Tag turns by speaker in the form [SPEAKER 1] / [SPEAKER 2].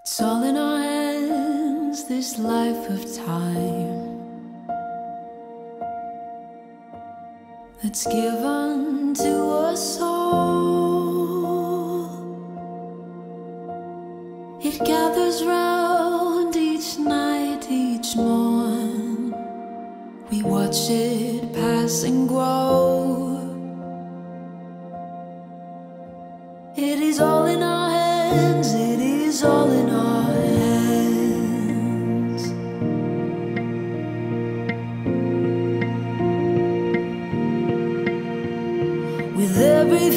[SPEAKER 1] It's all in our hands, this life of time that's given to us all. It gathers round each night, each morn. We watch it pass and grow. It is all in our hands, it is all in our hands. With every